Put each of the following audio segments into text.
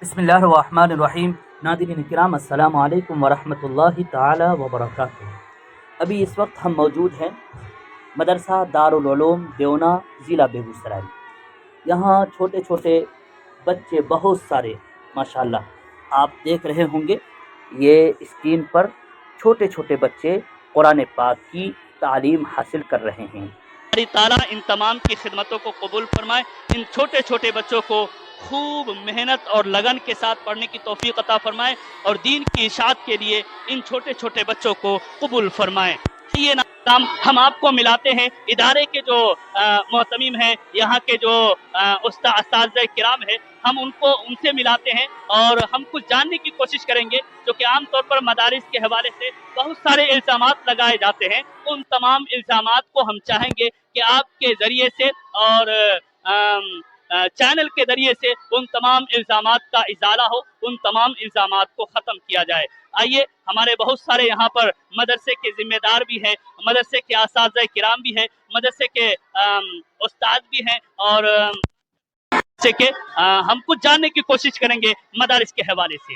بسم اللہ الرحمن الرحیم۔ ناظرین کرام السلام علیکم ورحمۃ اللہ تعالی وبرکاتہ۔ ابھی اس وقت ہم موجود ہیں مدرسہ دارالعلوم دیونا ضلع بیگوسرائے۔ یہاں چھوٹے چھوٹے بچے بہت سارے ماشاءاللہ آپ دیکھ رہے ہوں گے، یہ اسکرین پر چھوٹے چھوٹے بچے قرآن پاک کی تعلیم حاصل کر رہے ہیں۔ اللہ تعالیٰ ان تمام کی خدمتوں کو قبول فرمائے، ان چھوٹے چھوٹے بچوں کو خوب محنت اور لگن کے ساتھ پڑھنے کی توفیق عطا فرمائے اور دین کی اشاعت کے لیے ان چھوٹے چھوٹے بچوں کو قبول فرمائے۔ یہ نام ہم آپ کو ملاتے ہیں ادارے کے جو محتمم ہیں، یہاں کے جو اساتذہ کرام ہیں، ہم ان سے ملاتے ہیں اور ہم کچھ جاننے کی کوشش کریں گے، جو کہ عام طور پر مدارس کے حوالے سے بہت سارے الزامات لگائے جاتے ہیں۔ ان تمام الزامات کو ہم چاہیں گے کہ آپ کے ذریعے سے اور چینل کے ذریعے سے ان تمام الزامات کا ازالہ ہو، ان تمام الزامات کو ختم کیا جائے۔ آئیے، ہمارے بہت سارے یہاں پر مدرسے کے ذمہ دار بھی ہیں، مدرسے کے اساتذہ کرام بھی ہیں، مدرسے کے استاد بھی ہیں، اور کہ ہم کچھ جاننے کی کوشش کریں گے مدارس کے حوالے سے۔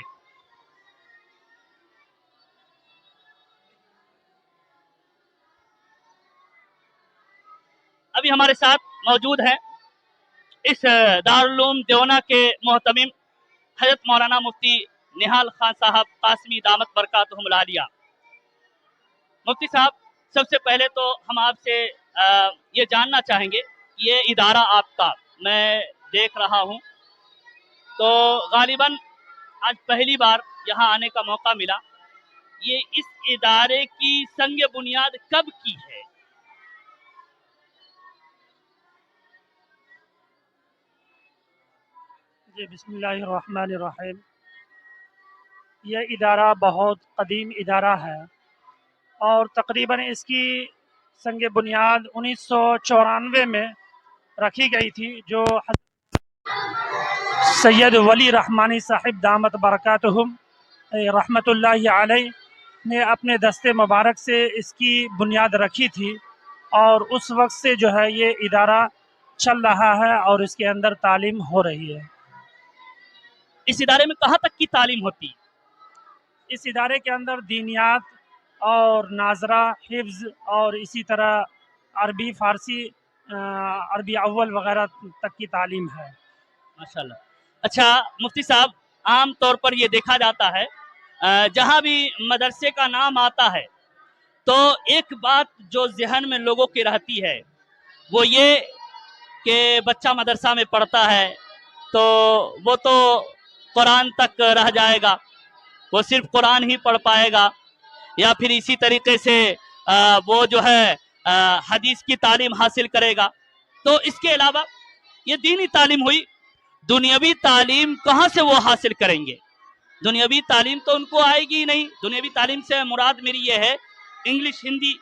ابھی ہمارے ساتھ موجود ہیں اس دارالعلوم دیونا کے محتمم حضرت مولانا مفتی نہال خان صاحب قاسمی دامت برکاتہم العالیہ۔ مفتی صاحب، سب سے پہلے تو ہم آپ سے یہ جاننا چاہیں گے، یہ ادارہ آپ کا میں دیکھ رہا ہوں تو غالباً آج پہلی بار یہاں آنے کا موقع ملا، یہ اس ادارے کی سنگ بنیاد کب کی ہے؟ جی، بسم اللہ الرحمن الرحیم۔ یہ ادارہ بہت قدیم ادارہ ہے اور تقریباً اس کی سنگ بنیاد 1994 میں رکھی گئی تھی، جو سید ولی رحمانی صاحب دامت برکاتہم رحمۃ اللہ علیہ نے اپنے دست مبارک سے اس کی بنیاد رکھی تھی، اور اس وقت سے جو ہے یہ ادارہ چل رہا ہے اور اس کے اندر تعلیم ہو رہی ہے۔ اس ادارے میں کہاں تک کی تعلیم ہوتی؟ اس ادارے کے اندر دینیات اور ناظرہ، حفظ اور اسی طرح عربی، فارسی، عربی اول وغیرہ تک کی تعلیم ہے۔ ماشاءاللہ۔ اچھا مفتی صاحب، عام طور پر یہ دیکھا جاتا ہے جہاں بھی مدرسے کا نام آتا ہے تو ایک بات جو ذہن میں لوگوں کی رہتی ہے وہ یہ کہ بچہ مدرسہ میں پڑھتا ہے تو وہ تو قرآن تک رہ جائے گا، وہ صرف قرآن ہی پڑھ پائے گا، یا پھر اسی طریقے سے وہ جو ہے حدیث کی تعلیم حاصل کرے گا۔ تو اس کے علاوہ یہ دینی تعلیم ہوئی، دنیاوی تعلیم کہاں سے وہ حاصل کریں گے؟ دنیاوی تعلیم تو ان کو آئے گی ہی نہیں۔ دنیاوی تعلیم سے مراد میری یہ ہے انگلش، ہندی،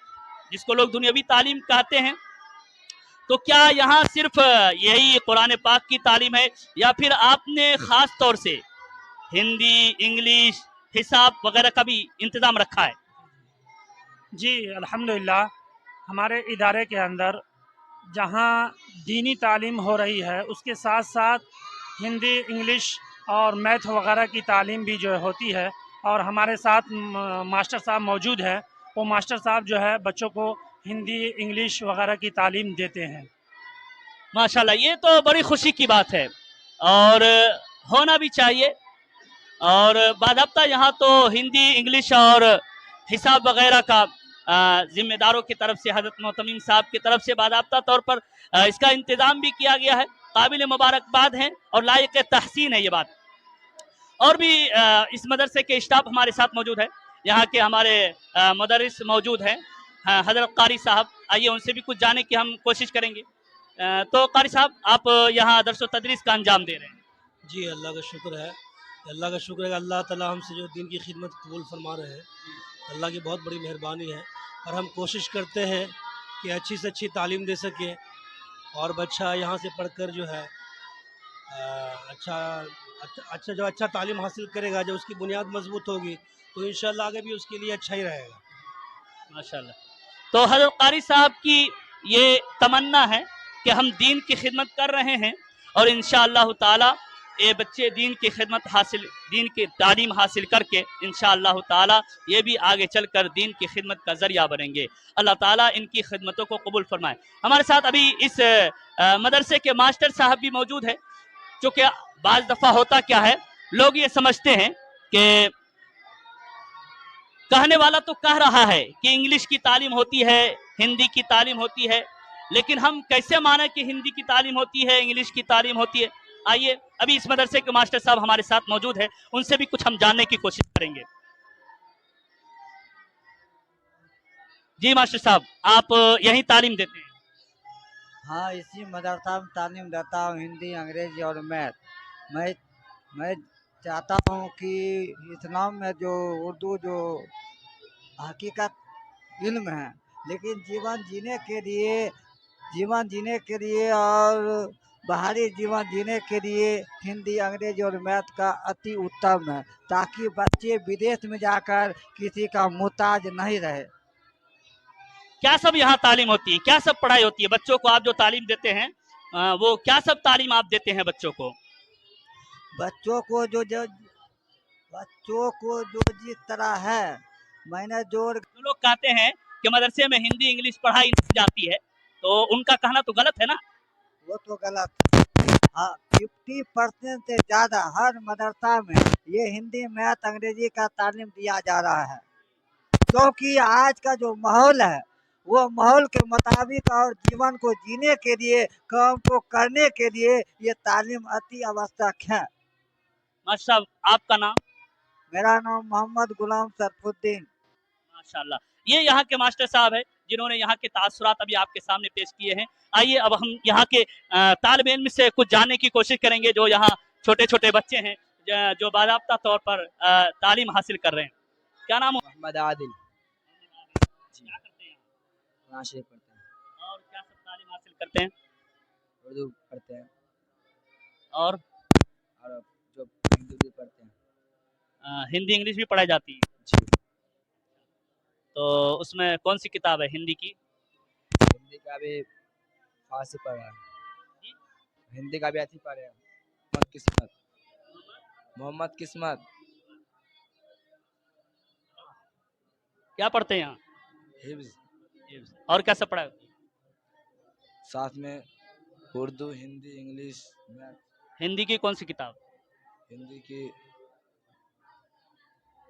جس کو لوگ دنیاوی تعلیم کہتے ہیں۔ تو کیا یہاں صرف یہی قرآن پاک کی تعلیم ہے، یا پھر آپ نے خاص طور سے ہندی، انگلش، حساب وغیرہ کا بھی انتظام رکھا ہے؟ جی الحمدللہ، ہمارے ادارے کے اندر جہاں دینی تعلیم ہو رہی ہے، اس کے ساتھ ساتھ ہندی، انگلش اور میتھ وغیرہ کی تعلیم بھی جو ہوتی ہے، اور ہمارے ساتھ ماسٹر صاحب موجود ہیں۔ وہ ماسٹر صاحب جو ہے بچوں کو ہندی، انگلش وغیرہ کی تعلیم دیتے ہیں۔ ماشاءاللہ، یہ تو بڑی خوشی کی بات ہے اور ہونا بھی چاہیے۔ اور باضابطہ یہاں تو ہندی، انگلش اور حساب وغیرہ کا ذمہ داروں کی طرف سے، حضرت محتمم صاحب کی طرف سے باضابطہ طور پر اس کا انتظام بھی کیا گیا ہے۔ قابل مبارکباد ہے اور لائق تحسین ہے یہ بات۔ اور بھی اس مدرسے کے اسٹاف ہمارے ساتھ موجود ہے، یہاں کے ہمارے مدرس موجود ہیں، حضرت قاری صاحب، آئیے ان سے بھی کچھ جاننے کی ہم کوشش کریں گے۔ تو قاری صاحب، آپ یہاں درس و تدریس کا انجام دے رہے ہیں؟ جی، اللہ کا شکر ہے، اللہ کا شکر ہے کہ اللہ تعالیٰ ہم سے جو دین کی خدمت قبول فرما رہے ہیں، اللہ کی بہت بڑی مہربانی ہے، اور ہم کوشش کرتے ہیں کہ اچھی سے اچھی تعلیم دے سکیں، اور بچہ یہاں سے پڑھ کر جو ہے اچھا تعلیم حاصل کرے گا، جب اس کی بنیاد مضبوط ہوگی تو انشاءاللہ آگے بھی اس کے لیے اچھا ہی رہے گا۔ ماشاءاللہ۔ تو حضرت قاری صاحب کی یہ تمنا ہے کہ ہم دین کی خدمت کر رہے ہیں، اور انشاءاللہ تعالی یہ بچے دین کی خدمت حاصل، دین کی تعلیم حاصل کر کے انشاءاللہ تعالی یہ بھی آگے چل کر دین کی خدمت کا ذریعہ بنیں گے. اللہ تعالیٰ ان کی خدمتوں کو قبول فرمائے. ہمارے ساتھ ابھی اس مدرسے کے ماسٹر صاحب بھی موجود ہیں. چونکہ بعض دفعہ ہوتا کیا ہے، لوگ یہ سمجھتے ہیں کہ کہنے والا تو کہہ رہا ہے کہ انگلش کی تعلیم ہوتی ہے، ہندی کی تعلیم ہوتی ہے، لیکن ہم کیسے مانیں کہ ہندی کی تعلیم ہوتی ہے، انگلش کی تعلیم ہوتی ہے؟ آئیے ابھی اس مدرسے کے ماسٹر صاحب ہمارے ساتھ موجود ہیں، ان سے بھی کچھ ہم جاننے کی کوشش کریں گے. جی ماسٹر صاحب، آپ یہیں تعلیم دیتے ہیں؟ ہاں، اسی مدرسہ میں تعلیم دیتا ہوں، ہندی، انگریزی اور میتھ. میں چاہتا ہوں کہ اسلام میں جو اردو جو حقیقت علم ہے، لیکن جیون جینے کے لیے اور باہری جیون جینے کے لیے ہندی، انگریزی اور میتھ کا اتی اتم ہے، تاکہ بچے بدیش میں جا کر کسی کا محتاج نہیں رہے. کیا سب یہاں تعلیم ہوتی ہے؟ کیا سب پڑھائی ہوتی ہے بچوں کو؟ آپ جو تعلیم دیتے ہیں وہ کیا سب تعلیم آپ دیتے ہیں بچوں کو؟ بچوں کو جو جس طرح ہے، میں نے جو لوگ کہتے ہیں کہ مدرسے میں ہندی انگلش پڑھائی نہیں جاتی ہے، تو ان کا کہنا تو غلط ہے نا؟ وہ تو غلط. ہاں، 50% سے زیادہ ہر مدرسہ میں یہ ہندی، میتھ، انگریزی کا تعلیم دیا جا رہا ہے، کیونکہ آج کا جو ماحول ہے وہ ماحول کے مطابق اور جیون کو جینے کے لیے، کام کو کرنے کے لیے یہ تعلیم اتی آوشک ہے. ماشاء صاحب، آپ کا نام؟ میرا نام محمد غلام شرف الدین. ماشاءاللہ. یہ یہاں کے ماسٹر صاحب ہیں جنہوں نے یہاں کے تاثرات ابھی آپ کے سامنے پیش کیے ہیں. آئیے اب ہم یہاں کے طالب علم سے کچھ جاننے کی کوشش کریں گے، جو یہاں چھوٹے چھوٹے بچے ہیں جو باضابطہ طور پر تعلیم حاصل کر رہے ہیں. کیا نام ہو؟ محمد عادل. کیا کرتے ہیں؟ قرآن شریف پڑھتے ہیں. اور کیا سب تعلیم حاصل کرتے ہیں؟ اردو پڑھتے ہیں اور جو ہندی بھی پڑھتے ہیں. ہندی انگلش بھی پڑھائی جاتی ہے. جی. تو اس میں کون سی کتاب ہے ہندی کی؟ ہندی کا بھی فارسی پڑھ رہا ہے. ہندی کا بھی ایسی پڑھ رہے ہیں. محمد قسمت. کیا پڑھتے ہیں یہاں؟ حفظ. اور کیا سب پڑھائی ہوتی ہے؟ ساتھ میں اردو، ہندی، انگلش، میتھ. ہندی کی کون سی کتاب؟ ہندی کی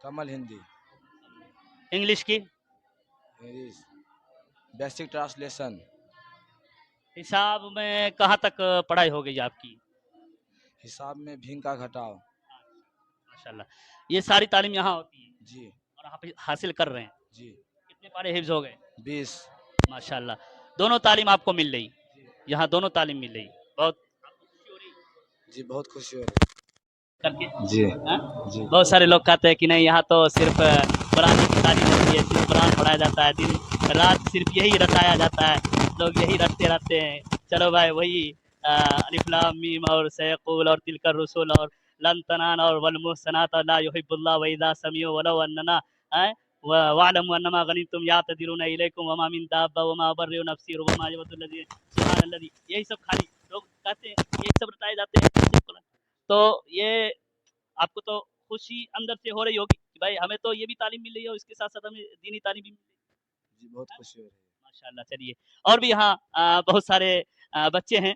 کمل ہندی. انگلش کی؟ Basic translation. حساب میں کہاں تک پڑھائی ہو گئی آپ کی؟ حساب میں بھینگ کا گھٹاؤ. ماشاءاللہ. یہ ساری تعلیم یہاں ہوتی ہے جی. اور آپ حاصل کر رہے ہیں. جی. کتنے پارے حفظ ہو گئے؟ 20. ماشاءاللہ. دونوں تعلیم آپ کو مل رہی؟ یہاں دونوں تعلیم مل رہی. بہت خوشی ہو رہی جی، بہت خوشی ہو رہی کر کے. جی. ہاں؟ جی. بہت سارے لوگ کہتے ہیں کہ نہیں یہاں تو صرف قرآن کی تعلیم ہوتی ہے، صرف قرآن پڑھایا جاتا ہے، دن رات صرف یہی رٹایا جاتا ہے، لوگ یہی رٹتے رہتے ہیں. چلو بھائی، وہی الف لام میم اور سیقول اور تلک الرسول اور لن تنان اور والمحسنات لا يحب الله واذا سمعوا ولو اننا واعلموا انما غنمتم يعتذرون اليكم وما من دابه وما برئ نفسي وما يود الذي سبحان الذي. یہی سب خالی لوگ کہتے ہیں، یہی سب رٹائے جاتے ہیں. تو یہ آپ کو تو خوشی اندر سے ہو رہی ہوگی کہ بھائی ہمیں تو یہ بھی تعلیم مل رہی ہے اور اس کے ساتھ ساتھ ہمیں دینی تعلیم بھی مل رہی ہے. جی، بہت خوشی ہو رہی ہے. ماشاءاللہ. چلیے اور بھی یہاں بہت سارے بچے ہیں.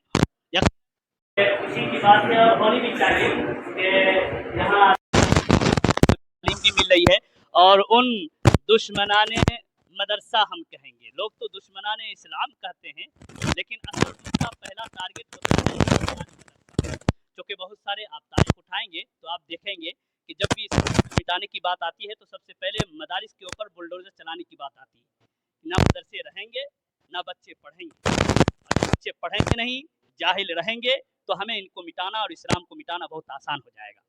خوشی کی بات ہے اور ہونی بھی چاہیے کہ یہاں تعلیم بھی مل رہی ہے. اور ان دشمنان مدرسہ ہم کہیں گے، لوگ تو دشمنان اسلام کہتے ہیں، لیکن اصل ان کا پہلا ٹارگٹ ہوتا ہے. چونکہ بہت سارے آپ تاریخ اٹھائیں گے تو آپ دیکھیں گے کہ جب بھی مٹانے کی بات آتی ہے تو سب سے پہلے مدارس کے اوپر بلڈوزر چلانے کی بات آتی ہے. نہ مدرسے رہیں گے نہ بچے پڑھیں گے. اگر بچے پڑھیں گے نہیں، جاہل رہیں گے، تو ہمیں ان کو مٹانا اور اسلام کو مٹانا بہت آسان ہو جائے گا.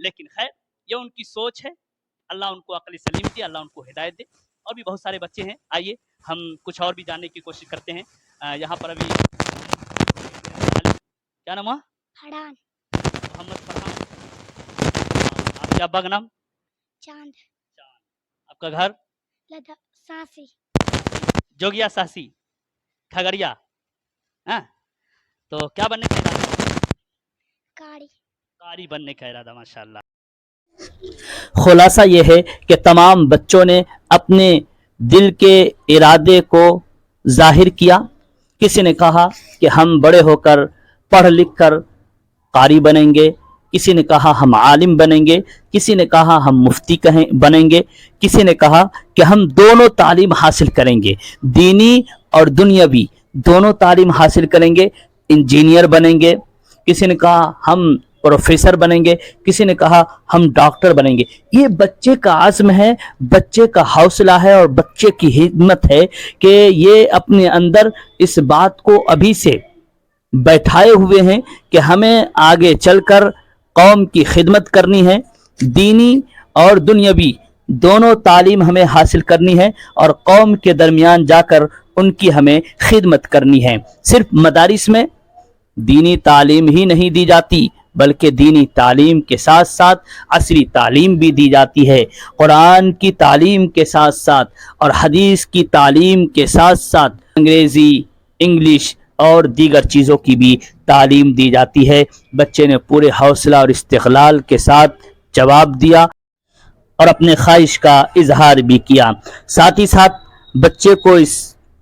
لیکن خیر، یہ ان کی سوچ ہے. اللہ ان کو عقل سلیم دے، اللہ ان کو ہدایت دے. اور بھی بہت سارے بچے ہیں. آئیے ہم کچھ اور بھی جاننے کی کوشش کرتے ہیں. یہاں پر ابھی کیا نام ہے؟ فرحان. محمد فرحان. آپ کے ابا کا نام؟ چاند. آپ کا گھر؟ سانسی. جوگیا ساسی، کھگڑیا. ہاں، تو کیا بننے کا ارادہ ہے؟ کاڑی. قاری بننے کا ارادہ ماشاءاللہ. خلاصہ یہ ہے کہ تمام بچوں نے اپنے دل کے ارادے کو ظاہر کیا. کسی نے کہا کہ ہم بڑے ہو کر پڑھ لکھ کر قاری بنیں گے، کسی نے کہا ہم عالم بنیں گے، کسی نے کہا ہم مفتی بنیں گے، کسی نے کہا کہ ہم دونوں تعلیم حاصل کریں گے، دینی اور دنیاوی دونوں تعلیم حاصل کریں گے، انجینئر بنیں گے، کسی نے کہا ہم پروفیسر بنیں گے، کسی نے کہا ہم ڈاکٹر بنیں گے. یہ بچے کا عزم ہے، بچے کا حوصلہ ہے اور بچے کی ہمت ہے کہ یہ اپنے اندر اس بات کو ابھی سے بیٹھائے ہوئے ہیں کہ ہمیں آگے چل کر قوم کی خدمت کرنی ہے، دینی اور دنیاوی دونوں تعلیم ہمیں حاصل کرنی ہے اور قوم کے درمیان جا کر ان کی ہمیں خدمت کرنی ہے. صرف مدارس میں دینی تعلیم ہی نہیں دی جاتی بلکہ دینی تعلیم کے ساتھ ساتھ عصری تعلیم بھی دی جاتی ہے، قرآن کی تعلیم کے ساتھ ساتھ اور حدیث کی تعلیم کے ساتھ ساتھ انگریزی، انگلش اور دیگر چیزوں کی بھی تعلیم دی جاتی ہے. بچے نے پورے حوصلہ اور استقلال کے ساتھ جواب دیا اور اپنے خواہش کا اظہار بھی کیا. ساتھ ہی ساتھ بچے کو اس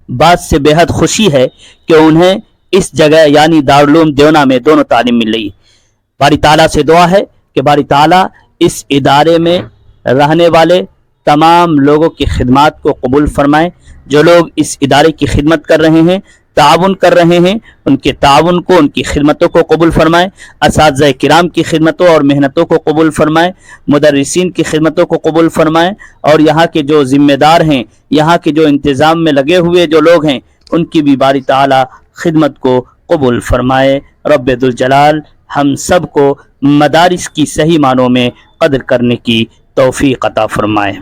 بات سے بے حد خوشی ہے کہ انہیں اس جگہ یعنی دارالعلوم دیونا میں دونوں تعلیم مل رہی. باری تعالیٰ سے دعا ہے کہ باری تعالیٰ اس ادارے میں رہنے والے تمام لوگوں کی خدمات کو قبول فرمائیں. جو لوگ اس ادارے کی خدمت کر رہے ہیں، تعاون کر رہے ہیں، ان کے تعاون کو، ان کی خدمتوں کو قبول فرمائیں. اساتذہ کرام کی خدمتوں اور محنتوں کو قبول فرمائیں، مدرسین کی خدمتوں کو قبول فرمائیں اور یہاں کے جو ذمہ دار ہیں، یہاں کے جو انتظام میں لگے ہوئے جو لوگ ہیں، ان کی بھی باری تعالیٰ خدمت کو قبول فرمائے. رب ذوالجلال ہم سب کو مدارس کی صحیح معنوں میں قدر کرنے کی توفیق عطا فرمائے.